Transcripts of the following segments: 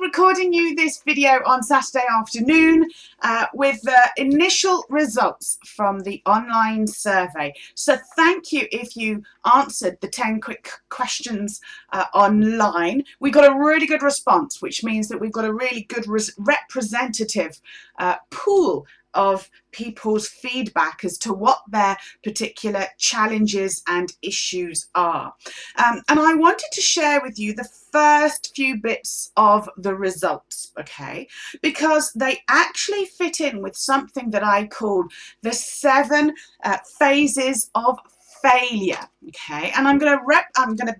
recording you this video on Saturday afternoon with the initial results from the online survey. So thank you if you answered the 10 quick questions online. We got a really good response, which means that we've got a really good representative pool of people's feedback as to what their particular challenges and issues are. And I wanted to share with you the first few bits of the results, okay, because they actually fit in with something that I called the 7 phases of failure, okay, and I'm going to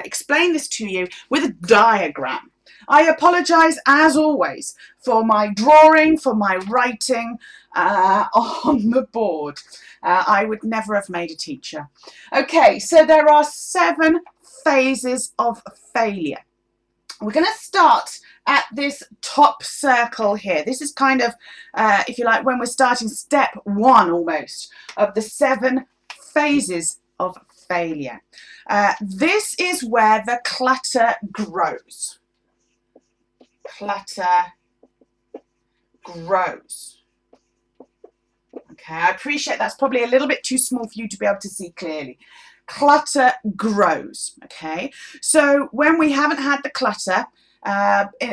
explain this to you with a diagram. I apologise, as always, for my drawing, for my writing on the board. I would never have made a teacher. Okay, so there are 7 phases of failure. We're going to start at this top circle here. This is kind of, if you like, when we're starting step 1 almost of the 7 phases of failure. This is where the clutter grows. Clutter grows. Okay, I appreciate that's probably a little bit too small for you to be able to see clearly. Clutter grows. Okay, so when we haven't had the clutter,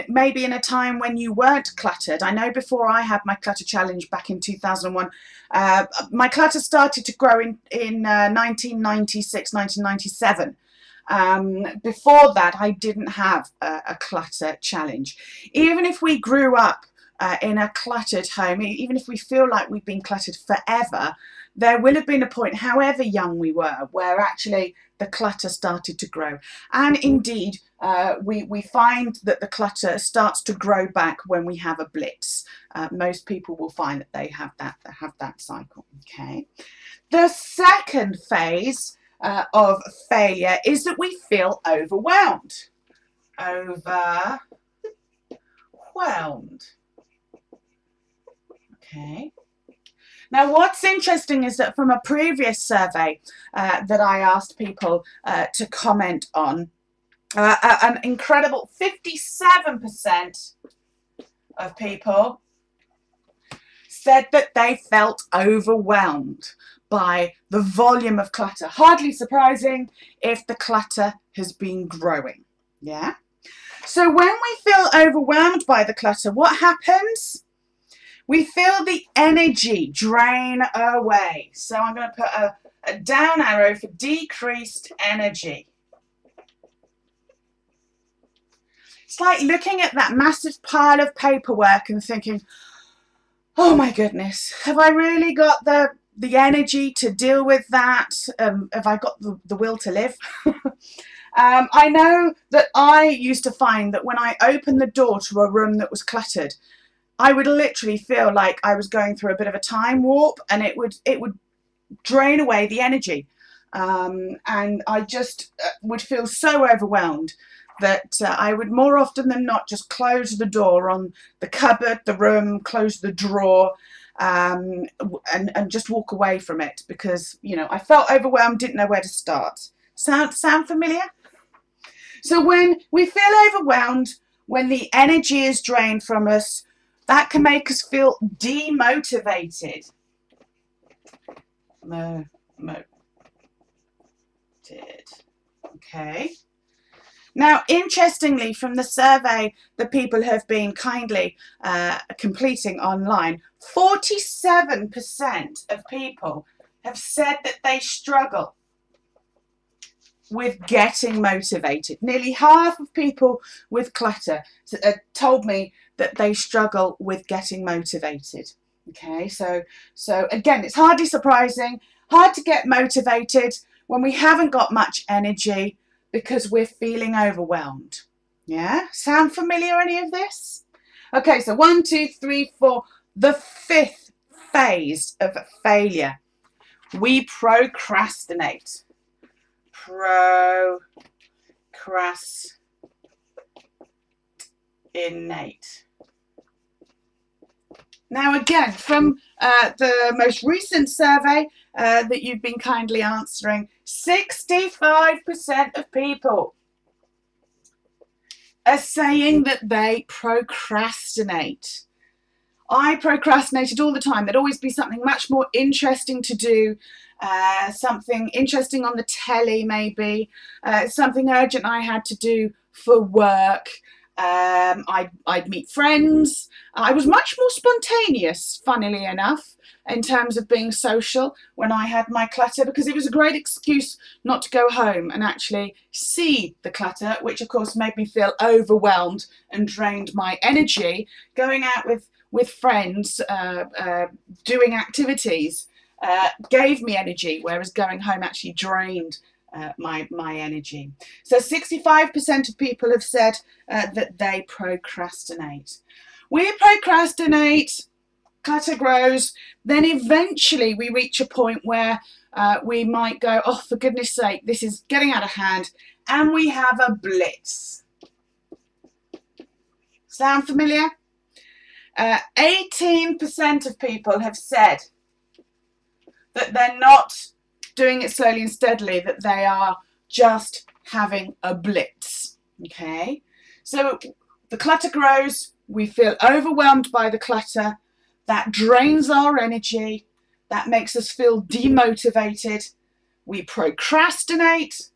maybe in a time when you weren't cluttered. I know before I had my clutter challenge back in 2001, my clutter started to grow in 1996, 1997. Before that, I didn't have a clutter challenge. Even if we grew up in a cluttered home, even if we feel like we've been cluttered forever, there will have been a point, however young we were, where actually the clutter started to grow. And indeed, we find that the clutter starts to grow back when we have a blitz. Most people will find that they have that cycle. Okay. The second phase of failure is that we feel overwhelmed. Overwhelmed. Okay. Now, what's interesting is that from a previous survey that I asked people to comment on, an incredible 57% of people said that they felt overwhelmed by the volume of clutter. Hardly surprising if the clutter has been growing. Yeah. So when we feel overwhelmed by the clutter, what happens? We feel the energy drain away. So I'm going to put a down arrow for decreased energy. It's like looking at that massive pile of paperwork and thinking, oh my goodness, have I really got the energy to deal with that? Have I got the will to live? I know that I used to find that when I opened the door to a room that was cluttered, I would literally feel like I was going through a bit of a time warp, and it would drain away the energy, and I just would feel so overwhelmed that I would more often than not just close the door on the cupboard, the room, close the drawer, and just walk away from it, because, you know, I felt overwhelmed, didn't know where to start. Sound familiar? So when we feel overwhelmed, when the energy is drained from us, that can make us feel demotivated. Motivated. Okay. Now, interestingly, from the survey that people have been kindly completing online, 47% of people have said that they struggle with getting motivated. Nearly half of people with clutter told me that they struggle with getting motivated. Okay, so again, it's hardly surprising, hard to get motivated when we haven't got much energy because we're feeling overwhelmed. Yeah, sound familiar, any of this? Okay, so 1, 2, 3, 4, the 5th phase of failure. We procrastinate. Procrastinate. Now again, from the most recent survey that you've been kindly answering, 65% of people are saying that they procrastinate. I procrastinated all the time. There'd always be something much more interesting to do, something interesting on the telly maybe, something urgent I had to do for work. I'd meet friends. I was much more spontaneous, funnily enough, in terms of being social when I had my clutter, because it was a great excuse not to go home and actually see the clutter, which of course made me feel overwhelmed and drained my energy. Going out with friends, doing activities, gave me energy, whereas going home actually drained my energy. So 65% of people have said that they procrastinate. We procrastinate, clutter grows, then eventually we reach a point where we might go, oh, for goodness sake, this is getting out of hand, and we have a blitz. Sound familiar? 18% of people have said that they're not doing it slowly and steadily, that they are just having a blitz. Okay, so the clutter grows, we feel overwhelmed by the clutter, that drains our energy, that makes us feel demotivated, we procrastinate,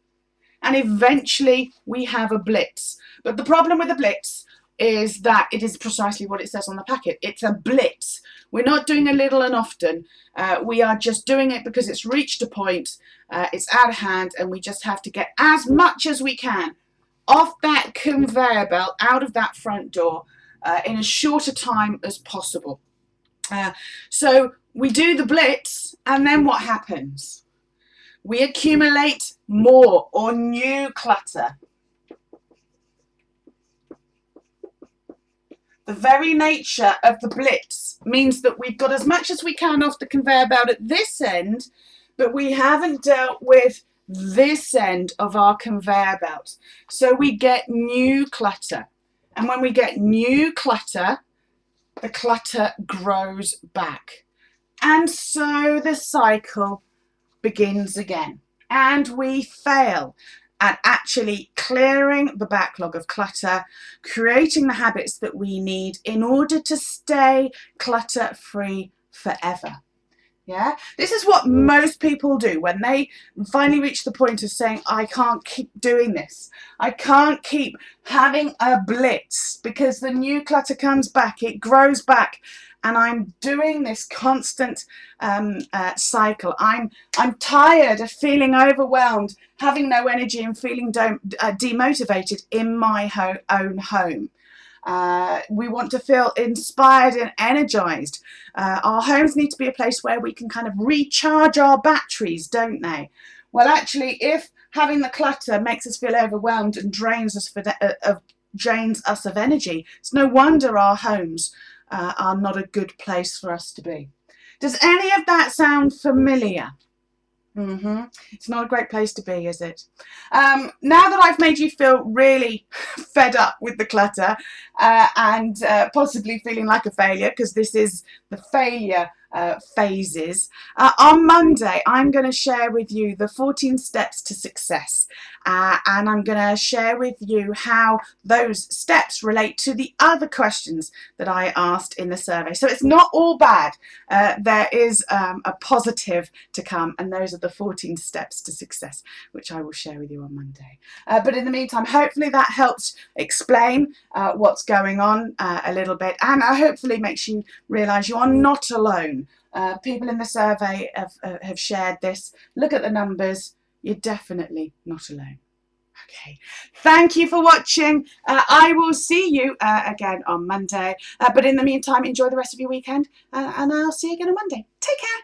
and eventually we have a blitz. But the problem with the blitz is that it is precisely what it says on the packet. It's a blitz. We're not doing a little and often. We are just doing it because it's reached a point, it's out of hand, and we just have to get as much as we can off that conveyor belt, out of that front door, in as short a time as possible. So we do the blitz, and then what happens? We accumulate more or new clutter. The very nature of the blitz means that we've got as much as we can off the conveyor belt at this end, but we haven't dealt with this end of our conveyor belt. So we get new clutter. And when we get new clutter, the clutter grows back. And so the cycle begins again. And we fail at actually clearing the backlog of clutter, creating the habits that we need in order to stay clutter-free forever. Yeah, this is what most people do when they finally reach the point of saying, I can't keep doing this. I can't keep having a blitz because the new clutter comes back, it grows back, and I'm doing this constant cycle. I'm tired of feeling overwhelmed, having no energy, and feeling demotivated in my own home. We want to feel inspired and energized. Our homes need to be a place where we can kind of recharge our batteries, don't they? Well, actually, if having the clutter makes us feel overwhelmed and drains us of energy, it's no wonder our homes are not a good place for us to be. Does any of that sound familiar? It's not a great place to be, is it? Now that I've made you feel really fed up with the clutter and possibly feeling like a failure, because this is the failure phases, on Monday I'm going to share with you the 14 steps to success, and I'm going to share with you how those steps relate to the other questions that I asked in the survey. So it's not all bad. There is a positive to come, and those are the 14 steps to success, which I will share with you on Monday. But in the meantime, hopefully that helps explain what's going on a little bit, and hopefully makes you realise you are not alone. People in the survey have shared this. Look at the numbers. You're definitely not alone. Okay, thank you for watching. I will see you again on Monday. But in the meantime, enjoy the rest of your weekend, and I'll see you again on Monday. Take care.